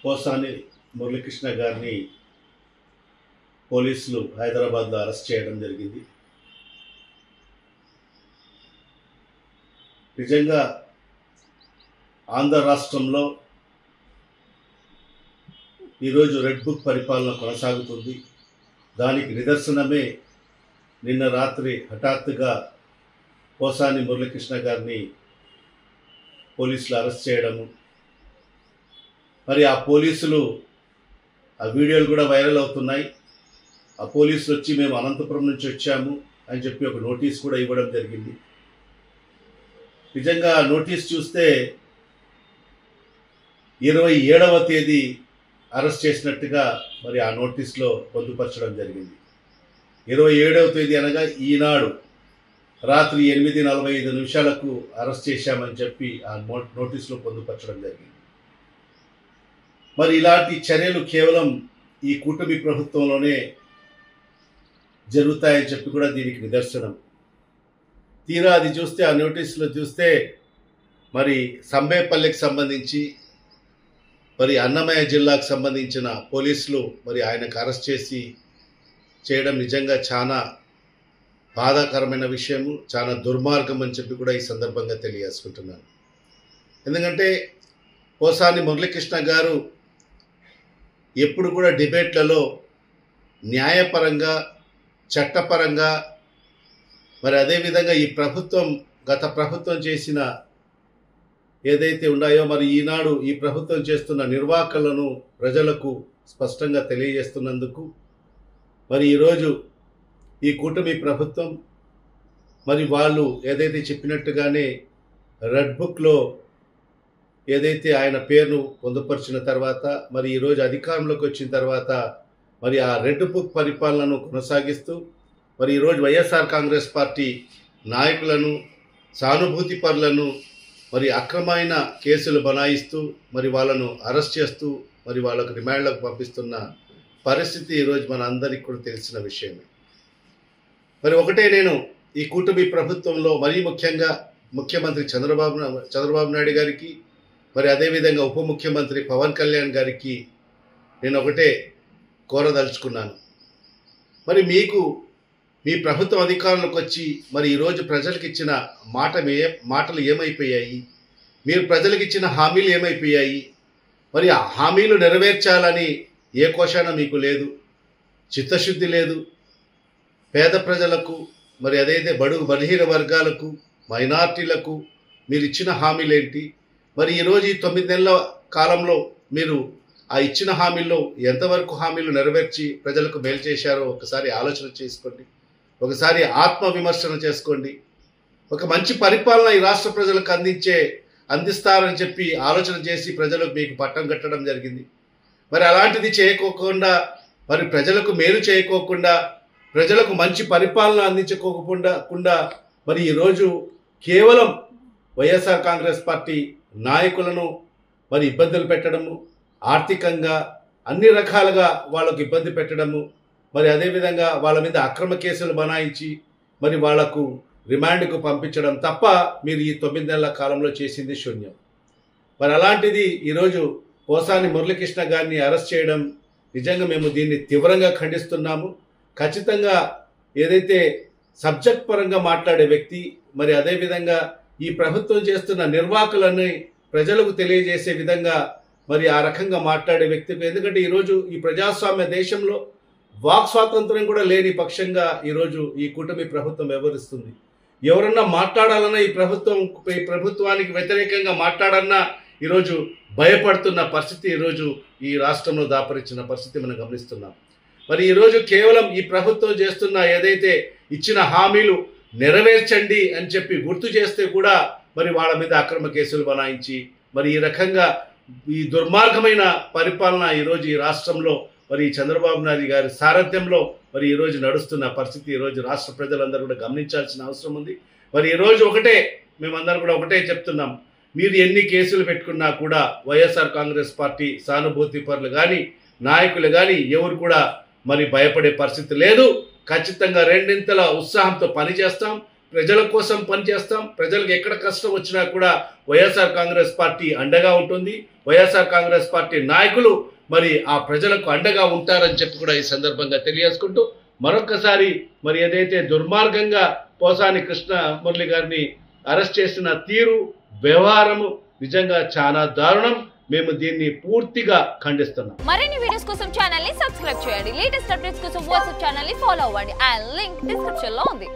పోసాని మురళీకృష్ణ గారిని పోలీసులు హైదరాబాద్లో అరెస్ట్ చేయడం జరిగింది. నిజంగా ఆంధ్ర రాష్ట్రంలో ఈరోజు రెడ్ బుక్ పరిపాలన కొనసాగుతుంది. దానికి నిదర్శనమే నిన్న రాత్రి హఠాత్తుగా పోసాని మురళీకృష్ణ గారిని పోలీసులు అరెస్ట్ చేయడము. మరి ఆ పోలీసులు ఆ వీడియోలు కూడా వైరల్ అవుతున్నాయి. ఆ పోలీసులు వచ్చి మేము అనంతపురం నుంచి వచ్చాము అని చెప్పి ఒక నోటీస్ కూడా ఇవ్వడం జరిగింది. నిజంగా నోటీస్ చూస్తే 27వ తేదీ అరెస్ట్ చేసినట్టుగా మరి ఆ నోటీస్లో పొందుపరచడం జరిగింది. 27వ తేదీ అనగా ఈనాడు రాత్రి 8:45 అరెస్ట్ చేశామని చెప్పి ఆ నోటీసులో పొందుపరచడం జరిగింది. మరి ఇలాంటి చర్యలు కేవలం ఈ కూటమి ప్రభుత్వంలోనే జరుగుతాయని చెప్పి కూడా దీనికి నిదర్శనం. తీరా అది చూస్తే ఆ నోటీసులో చూస్తే మరి సంబేపల్లికి సంబంధించి మరి అన్నమయ్య జిల్లాకు సంబంధించిన పోలీసులు మరి ఆయనకు అరెస్ట్ చేయడం నిజంగా చాలా బాధాకరమైన విషయము, చాలా దుర్మార్గం అని చెప్పి కూడా ఈ సందర్భంగా తెలియజేసుకుంటున్నాను. ఎందుకంటే పోసాని మురళీకృష్ణ గారు ఎప్పుడు కూడా డిబేట్లలో న్యాయపరంగా, చట్టపరంగా, మరి అదేవిధంగా ఈ ప్రభుత్వం గత ప్రభుత్వం చేసిన ఏదైతే ఉన్నాయో మరి ఈనాడు ఈ ప్రభుత్వం చేస్తున్న నిర్వాహకులను ప్రజలకు స్పష్టంగా తెలియజేస్తున్నందుకు మరి ఈరోజు ఈ కూటమి ప్రభుత్వం మరి వాళ్ళు ఏదైతే చెప్పినట్టుగానే రెడ్ బుక్లో ఏదైతే ఆయన పేరును పొందుపరిచిన తర్వాత మరి ఈరోజు అధికారంలోకి వచ్చిన తర్వాత మరి ఆ రెడ్ బుక్ పరిపాలనను కొనసాగిస్తూ మరి ఈరోజు వైఎస్ఆర్ కాంగ్రెస్ పార్టీ నాయకులను, సానుభూతి పరులను మరి అక్రమైన కేసులు బనాయిస్తూ మరి వాళ్ళను అరెస్ట్ చేస్తూ మరి వాళ్ళకు రిమాండ్లకు పంపిస్తున్న పరిస్థితి ఈరోజు మన అందరికీ కూడా తెలిసిన విషయమే. మరి ఒకటే నేను ఈ కూటమి ప్రభుత్వంలో మరీ ముఖ్యంగా ముఖ్యమంత్రి చంద్రబాబు నాయుడు గారికి మరి అదేవిధంగా ఉప ముఖ్యమంత్రి పవన్ కళ్యాణ్ గారికి నేను ఒకటే కోరదలుచుకున్నాను. మరి మీ ప్రభుత్వం అధికారంలోకి వచ్చి మరి ఈరోజు ప్రజలకు ఇచ్చిన మాటలు ఏమైపోయాయి? మీరు ప్రజలకు ఇచ్చిన హామీలు ఏమైపోయాయి? మరి ఆ హామీలు నెరవేర్చాలని ఏ కోశాన మీకు లేదు, చిత్తశుద్ధి లేదు. పేద ప్రజలకు మరి అదైతే బడుగు బలహీన వర్గాలకు, మైనార్టీలకు మీరు ఇచ్చిన హామీలేంటి? మరి ఈరోజు ఈ 9 నెలల కాలంలో మీరు ఆ ఇచ్చిన హామీల్లో ఎంతవరకు హామీలు నెరవేర్చి ప్రజలకు మేలు చేశారో ఒకసారి ఆలోచన చేసుకోండి, ఒకసారి ఆత్మవిమర్శన చేసుకోండి. ఒక మంచి పరిపాలన ఈ రాష్ట్ర ప్రజలకు అందిస్తారని చెప్పి ఆలోచన చేసి ప్రజలకు మీకు పట్టం కట్టడం జరిగింది. మరి అలాంటిది చేయకోకుండా, మరి ప్రజలకు మేలు చేయకోకుండా, ప్రజలకు మంచి పరిపాలన అందించుకోకుండా మరి ఈరోజు కేవలం వైఎస్ఆర్ కాంగ్రెస్ పార్టీ నాయకులను మరి ఇబ్బందులు పెట్టడము, ఆర్థికంగా అన్ని రకాలుగా వాళ్ళకు ఇబ్బంది పెట్టడము, మరి అదేవిధంగా వాళ్ళ మీద అక్రమ కేసులు బనాయించి మరి వాళ్లకు రిమాండ్కు పంపించడం తప్ప మీరు ఈ 9 నెలల కాలంలో చేసింది శూన్యం. మరి అలాంటిది ఈరోజు పోసాని మురళీకృష్ణ గారిని అరెస్ట్ చేయడం నిజంగా మేము దీన్ని తీవ్రంగా ఖండిస్తున్నాము. ఖచ్చితంగా ఏదైతే సబ్జెక్ట్ పరంగా మాట్లాడే వ్యక్తి మరి అదేవిధంగా ఈ ప్రభుత్వం చేస్తున్న నిర్వాహకులని ప్రజలకు తెలియజేసే విధంగా మరి ఆ రకంగా మాట్లాడే వ్యక్తికి, ఎందుకంటే ఈరోజు ఈ ప్రజాస్వామ్య దేశంలో వాక్ స్వాతంత్రం కూడా లేని పక్షంగా ఈరోజు ఈ కూటమి ప్రభుత్వం వ్యవహరిస్తుంది. ఎవరన్నా మాట్లాడాలన్నా ఈ ప్రభుత్వానికి వ్యతిరేకంగా మాట్లాడన్నా ఈరోజు భయపడుతున్న పరిస్థితి ఈరోజు ఈ రాష్ట్రంలో దాపరించిన పరిస్థితి మనం గమనిస్తున్నాం. మరి ఈరోజు కేవలం ఈ ప్రభుత్వం చేస్తున్న ఏదైతే ఇచ్చిన హామీలు నెరవేర్చండి అని చెప్పి గుర్తు చేస్తే కూడా మరి వాళ్ళ మీద అక్రమ కేసులు బనాయించి మరి ఈ రకంగా ఈ దుర్మార్గమైన పరిపాలన ఈరోజు ఈ రాష్ట్రంలో మరి చంద్రబాబు నాయుడు గారి సారథ్యంలో మరి ఈరోజు నడుస్తున్న పరిస్థితి ఈరోజు రాష్ట్ర ప్రజలందరూ కూడా గమనించాల్సిన అవసరం ఉంది. మరి ఈరోజు మేమందరం కూడా ఒకటే చెప్తున్నాం, మీరు ఎన్ని కేసులు పెట్టుకున్నా కూడా వైఎస్ఆర్ కాంగ్రెస్ పార్టీ సానుభూతి పరులు కానీ నాయకులు కానీ ఎవరు కూడా మరి భయపడే పరిస్థితి లేదు. ఖచ్చితంగా రెండింతల ఉత్సాహంతో పనిచేస్తాం. ప్రజల కోసం పనిచేస్తాం. ప్రజలకు ఎక్కడ కష్టం వచ్చినా కూడా వైఎస్ఆర్ కాంగ్రెస్ పార్టీ అండగా ఉంటుంది. వైఎస్ఆర్ కాంగ్రెస్ పార్టీ నాయకులు మరి ఆ ప్రజలకు అండగా ఉంటారని చెప్పి కూడా ఈ సందర్భంగా తెలియజేసుకుంటూ మరొక్కసారి మరి ఏదైతే దుర్మార్గంగా పోసాని కృష్ణ మురళి గారిని అరెస్ట్ చేసిన తీరు, వ్యవహారము నిజంగా చాలా దారుణం. మేము దీన్ని పూర్తిగా ఖండిస్తున్నాం. మరిన్ని వీడియోస్ కోసం ఛానల్ ని సబ్స్క్రైబ్ చేయండి. లేటెస్ట్ అప్డేట్స్ కోసం వాట్సాప్ ఛానల్ ని ఫాలో అవ్వండి. ఆ లింక్ డిస్క్రిప్షన్ లో ఉంది.